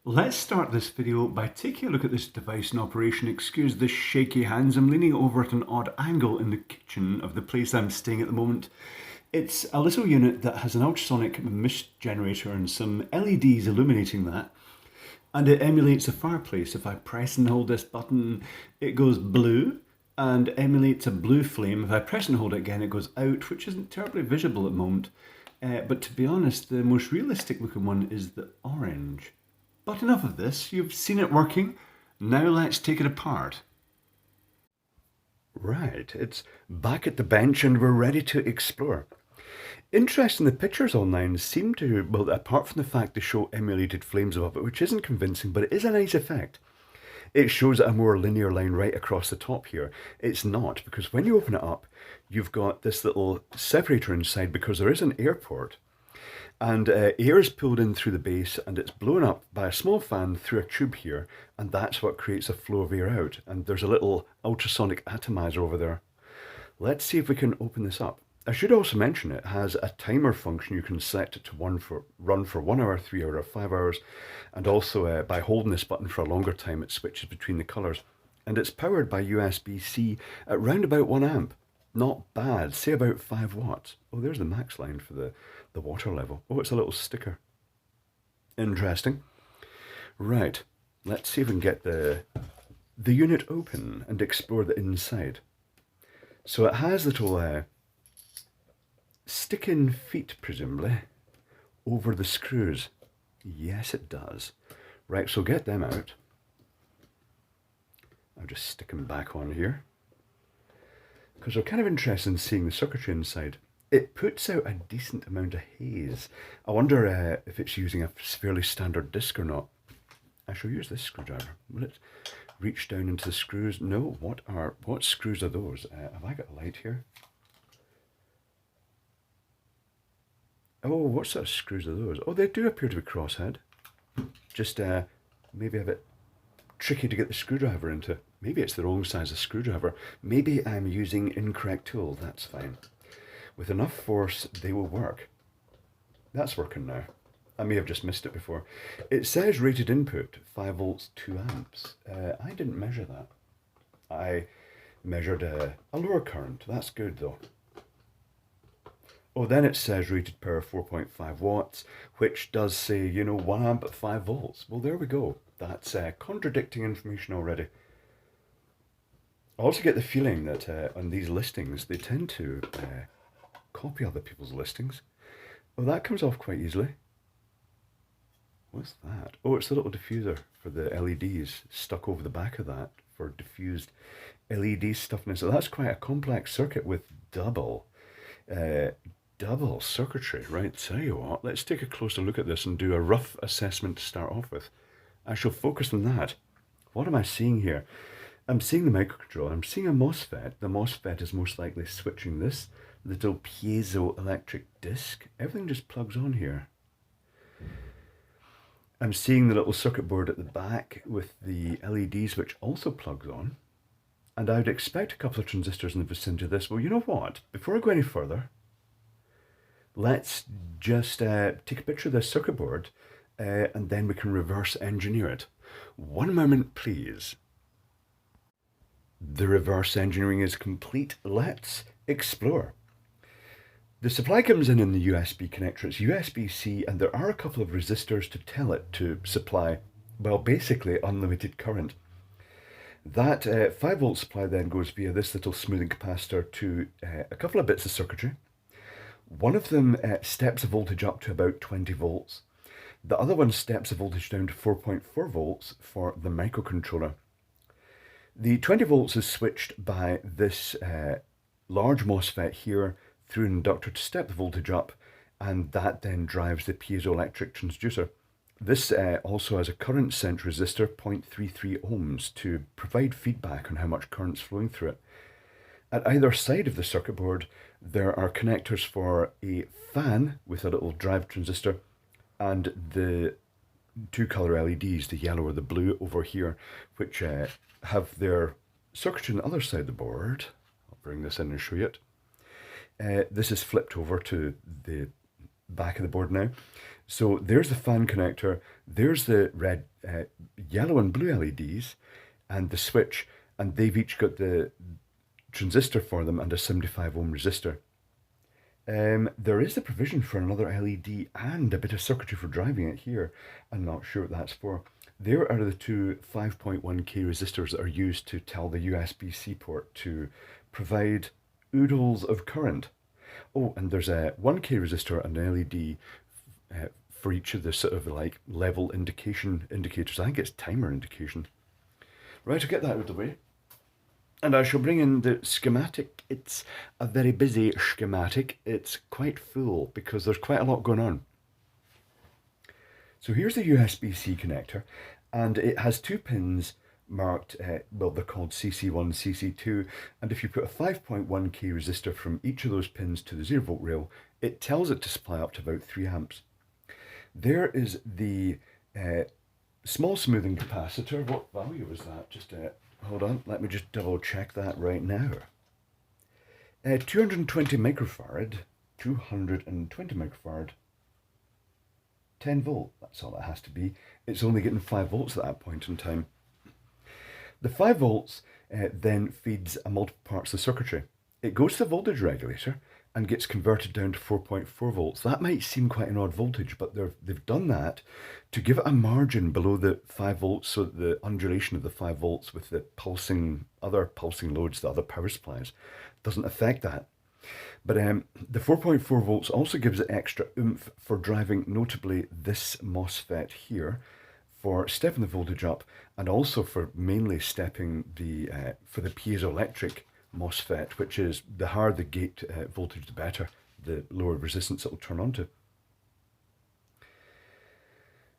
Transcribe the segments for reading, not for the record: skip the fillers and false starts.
Let's start this video by taking a look at this device in operation. Excuse the shaky hands. I'm leaning over at an odd angle in the kitchen of the place I'm staying at the moment. It's a little unit that has an ultrasonic mist generator and some LEDs illuminating that. And it emulates a fireplace. If I press and hold this button, it goes blue and emulates a blue flame. If I press and hold it again, it goes out, which isn't terribly visible at the moment. But to be honest, the most realistic looking one is the orange. But enough of this, you've seen it working, now let's take it apart. Right, it's back at the bench and we're ready to explore. Interesting, the pictures online seem to, well, apart from the fact they show emulated flames above it, which isn't convincing, but it is a nice effect. It shows a more linear line right across the top here. It's not, because when you open it up, you've got this little separator inside because there is an air port. And air is pulled in through the base and it's blown up by a small fan through a tube here, and that's what creates a flow of air out. And there's a little ultrasonic atomizer over there. Let's see if we can open this up. I should also mention it has a timer function. You can set it to run for 1 hour, 3 hours, or 5 hours. And also by holding this button for a longer time, it switches between the colours. And it's powered by USB-C at round about 1 amp. Not bad, say about 5 watts. Oh, there's the max line for the water level. Oh, it's a little sticker. Interesting. Right, let's see if we can get the unit open and explore the inside. So it has little stick-in feet, presumably, over the screws. Yes, it does. Right, so get them out. I'll just stick them back on here, because we're kind of interested in seeing the circuitry inside. It puts out a decent amount of haze. I wonder if it's using a fairly standard disc or not. I shall use this screwdriver. Will it reach down into the screws? No, what screws are those? Have I got a light here? Oh, what sort of screws are those? Oh, they do appear to be crosshead. Just maybe a bit tricky to get the screwdriver into. Maybe it's the wrong size of screwdriver. Maybe I'm using incorrect tool. That's fine. With enough force, they will work. That's working now. I may have just missed it before. It says rated input, 5 volts, 2 amps. I didn't measure that. I measured a lower current. That's good though. Oh, then it says rated power 4.5 watts, which does say, you know, 1 amp at 5 volts. Well, there we go. That's contradicting information already. I also get the feeling that on these listings, they tend to copy other people's listings. Oh, that comes off quite easily. What's that? Oh, it's the little diffuser for the LEDs stuck over the back of that for diffused LED stuffness. So that's quite a complex circuit with double circuitry. Right, tell you what, let's take a closer look at this and do a rough assessment to start off with. I shall focus on that. What am I seeing here? I'm seeing the microcontroller. I'm seeing a MOSFET. The MOSFET is most likely switching this little piezoelectric disc. Everything just plugs on here. I'm seeing the little circuit board at the back with the LEDs, which also plugs on. And I would expect a couple of transistors in the vicinity of this. Well, you know what? Before I go any further, let's just take a picture of this circuit board and then we can reverse engineer it. One moment, please. The reverse engineering is complete. Let's explore. The supply comes in the USB connector. It's USB-C, and there are a couple of resistors to tell it to supply, well, basically unlimited current. That 5 volt supply then goes via this little smoothing capacitor to a couple of bits of circuitry. One of them steps the voltage up to about 20 volts. The other one steps the voltage down to 4.4 volts for the microcontroller. The 20 volts is switched by this large MOSFET here through an inductor to step the voltage up, and that then drives the piezoelectric transducer. This also has a current sense resistor, 0.33 ohms, to provide feedback on how much current's flowing through it. At either side of the circuit board, there are connectors for a fan with a little drive transistor and the 2 colour LEDs, the yellow or the blue over here, which have their circuitry on the other side of the board. I'll bring this in and show you it. This is flipped over to the back of the board now. So there's the fan connector, there's the red, yellow and blue LEDs, and the switch, and they've each got the transistor for them and a 75 ohm resistor. There is the provision for another LED and a bit of circuitry for driving it here. I'm not sure what that's for. There are the two 5.1K resistors that are used to tell the USB-C port to provide oodles of current. Oh, and there's a 1K resistor and an LED for each of the sort of like level indicators. I think it's timer indication. Right, I'll get that out of the way. And I shall bring in the schematic. It's a very busy schematic. It's quite full because there's quite a lot going on. So here's the USB-C connector, and it has two pins marked, well, they're called CC1, CC2, and if you put a 5.1K resistor from each of those pins to the 0 volt rail, it tells it to supply up to about 3 amps. There is the small smoothing capacitor. What value was that? Just hold on, let me just double check that right now. 220 microfarad, 220 microfarad, 10 volt, that's all it has to be. It's only getting 5 volts at that point in time. The 5 volts then feeds a multiple parts of the circuitry. It goes to the voltage regulator and gets converted down to 4.4 volts. That might seem quite an odd voltage, but they've done that to give it a margin below the 5 volts so that the undulation of the 5 volts with the other pulsing loads, the other power supplies, doesn't affect that. But the 4.4 volts also gives it extra oomph for driving, notably this MOSFET here, for stepping the voltage up, and also for mainly stepping for the piezoelectric MOSFET, which is the higher the gate voltage, the better, the lower resistance it will turn on to.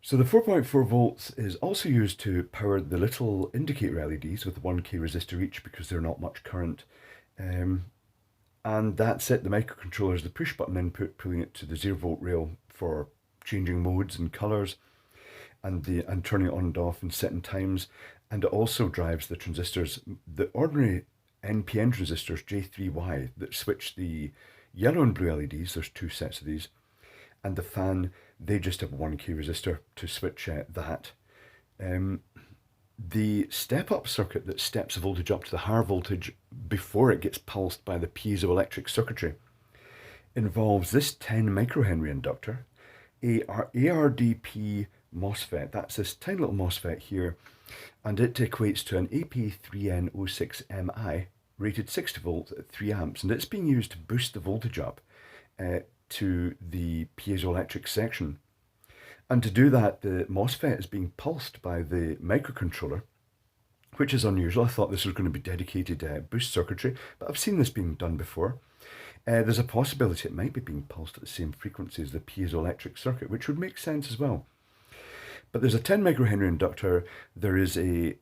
So the 4.4 volts is also used to power the little indicator LEDs with 1K resistor each because they're not much current. And that's it. The microcontroller is the push button input, pulling it to the 0 volt rail for changing modes and colors, and turning it on and off and setting times. And it also drives the transistors, the ordinary NPN transistors J3Y that switch the yellow and blue LEDs. There's two sets of these, and the fan, they just have 1K resistor to switch that. The step-up circuit that steps the voltage up to the higher voltage before it gets pulsed by the piezoelectric circuitry involves this 10 microhenry inductor, a ARDP MOSFET. That's this tiny little MOSFET here, and it equates to an AP3N06Mi rated 60 volt at 3 amps, and it's being used to boost the voltage up to the piezoelectric section. And to do that, the MOSFET is being pulsed by the microcontroller, which is unusual. I thought this was going to be dedicated boost circuitry, but I've seen this being done before. There's a possibility it might be being pulsed at the same frequency as the piezoelectric circuit, which would make sense as well. But there's a 10 microhenry inductor. There is a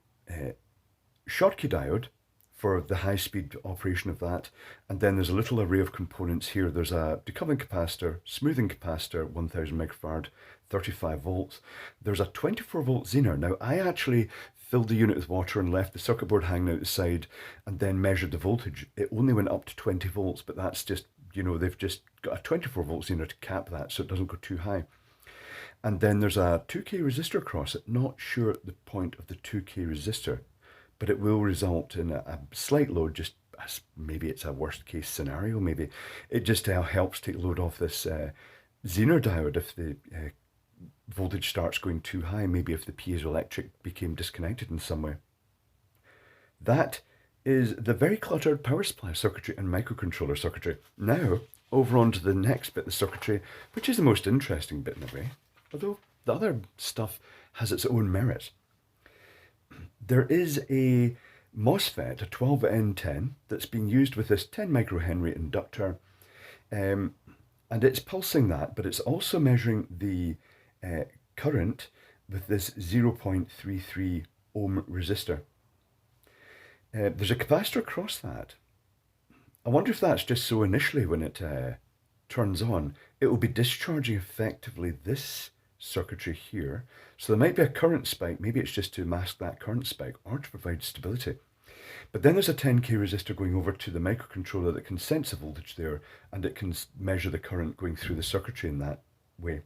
Schottky diode for the high-speed operation of that. And then there's a little array of components here. There's a decoupling capacitor, smoothing capacitor, 1000 microfarad, 35 volts. There's a 24 volt Zener. Now, I actually filled the unit with water and left the circuit board hanging out the side and then measured the voltage. It only went up to 20 volts, but that's just, they've just got a 24 volt Zener to cap that so it doesn't go too high. And then there's a 2K resistor across it. Not sure at the point of the 2K resistor, but it will result in a slight load, just as maybe it's a worst case scenario. Maybe it just helps take load off this Zener diode if the voltage starts going too high, maybe if the piezoelectric became disconnected in some way. That is the very cluttered power supply circuitry and microcontroller circuitry. Now, over on to the next bit of the circuitry, which is the most interesting bit in a way, although the other stuff has its own merit. There is a MOSFET, a 12N10, that's being used with this 10 microhenry inductor, and it's pulsing that, but it's also measuring the current with this 0.33 ohm resistor. There's a capacitor across that. I wonder if that's just so initially when it turns on, it will be discharging effectively this circuitry here. So there might be a current spike. Maybe it's just to mask that current spike or to provide stability. But then there's a 10K resistor going over to the microcontroller that can sense the voltage there, and it can measure the current going through the circuitry in that way.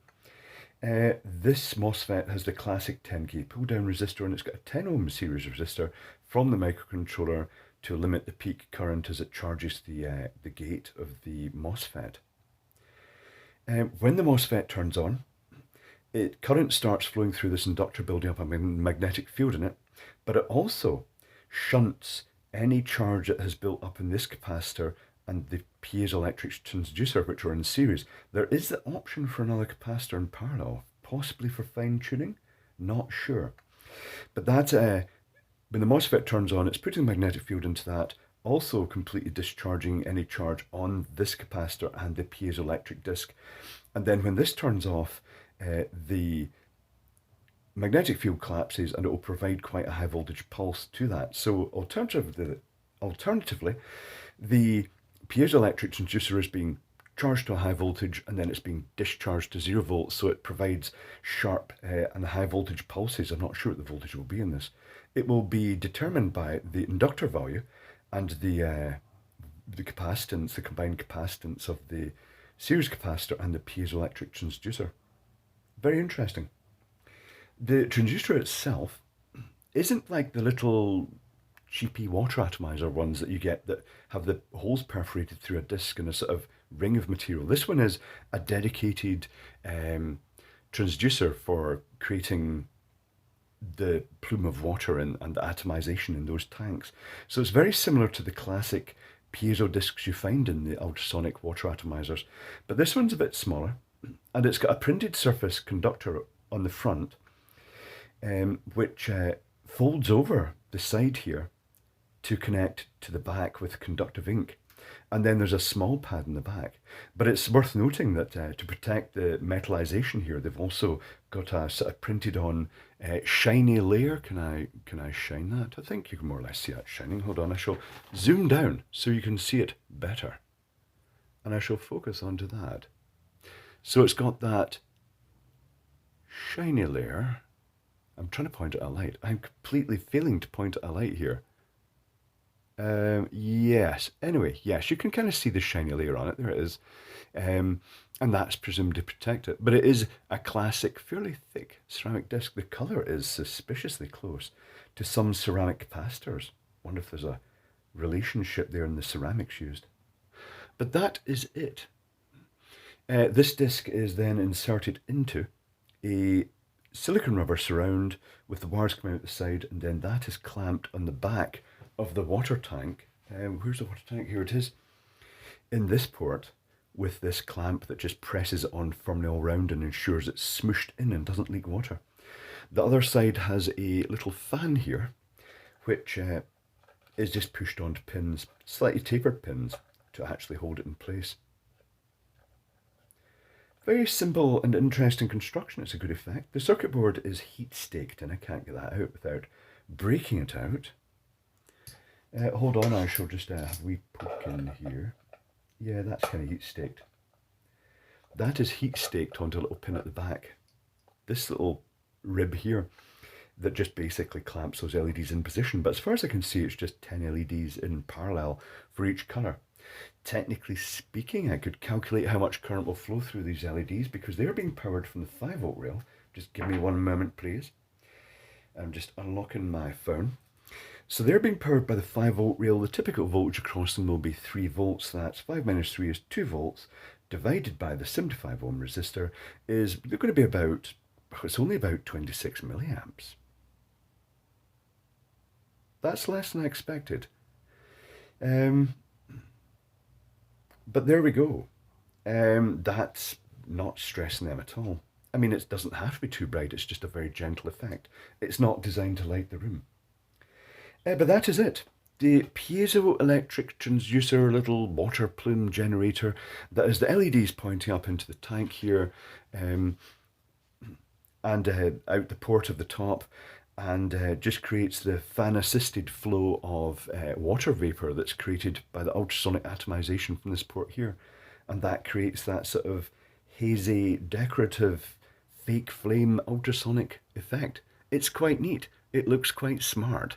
This MOSFET has the classic 10K pull down resistor, and it's got a 10 ohm series resistor from the microcontroller to limit the peak current as it charges the gate of the MOSFET. When the MOSFET turns on, current starts flowing through this inductor, building up a magnetic field in it, but it also shunts any charge that has built up in this capacitor and the piezoelectric transducer, which are in series. There is the option for another capacitor in parallel, possibly for fine tuning, not sure. But that, when the MOSFET turns on, it's putting a magnetic field into that, also completely discharging any charge on this capacitor and the piezoelectric disc. And then when this turns off, the magnetic field collapses and it will provide quite a high voltage pulse to that. So alternatively, the piezoelectric transducer is being charged to a high voltage and then it's being discharged to 0 volts, so it provides sharp and high voltage pulses. I'm not sure what the voltage will be in this. It will be determined by the inductor value and the capacitance, the combined capacitance of the series capacitor and the piezoelectric transducer. Very interesting. The transducer itself isn't like the little cheapy water atomizer ones that you get that have the holes perforated through a disc and a sort of ring of material. This one is a dedicated transducer for creating the plume of water and the atomization in those tanks. So it's very similar to the classic piezo discs you find in the ultrasonic water atomizers, but this one's a bit smaller, and it's got a printed surface conductor on the front, which folds over the side here to connect to the back with conductive ink. And then there's a small pad in the back. But it's worth noting that to protect the metallization here, they've also got a sort of printed on shiny layer. Can I shine that? I think you can more or less see that shining. Hold on, I shall zoom down so you can see it better. And I shall focus onto that. So it's got that shiny layer. I'm trying to point at a light. I'm completely failing to point at a light here. Yes. Anyway, yes, you can kind of see the shiny layer on it. There it is. And that's presumed to protect it. But it is a classic, fairly thick ceramic disc. The colour is suspiciously close to some ceramic capacitors. Wonder if there's a relationship there in the ceramics used. But that is it. This disc is then inserted into a silicon rubber surround with the wires coming out the side, and then that is clamped on the back of the water tank. Where's the water tank? Here it is. In this port, with this clamp that just presses it on firmly all round and ensures it's smooshed in and doesn't leak water. The other side has a little fan here, which is just pushed onto pins, slightly tapered pins, to actually hold it in place. Very simple and interesting construction. It's a good effect. The circuit board is heat staked, and I can't get that out without breaking it out. Hold on, I shall just have a wee poke in here. Yeah, that's kind of heat staked. That is heat staked onto a little pin at the back. This little rib here that just basically clamps those LEDs in position. But as far as I can see, it's just 10 LEDs in parallel for each colour. Technically speaking, I could calculate how much current will flow through these LEDs because they're being powered from the 5-volt rail. Just give me one moment, please. I'm just unlocking my phone. So they're being powered by the 5-volt rail. The typical voltage across them will be 3 volts. That's 5 minus 3 is 2 volts. Divided by the 75 ohm resistor is, they're going to be about, it's only about 26 milliamps. That's less than I expected. But there we go. That's not stressing them at all. I mean, it doesn't have to be too bright. It's just a very gentle effect. It's not designed to light the room. But that is it. The piezoelectric transducer little water plume generator that has the LEDs pointing up into the tank here and out the port of the top, and just creates the fan-assisted flow of water vapour that's created by the ultrasonic atomization from this port here. And that creates that sort of hazy, decorative, fake flame ultrasonic effect. It's quite neat. It looks quite smart.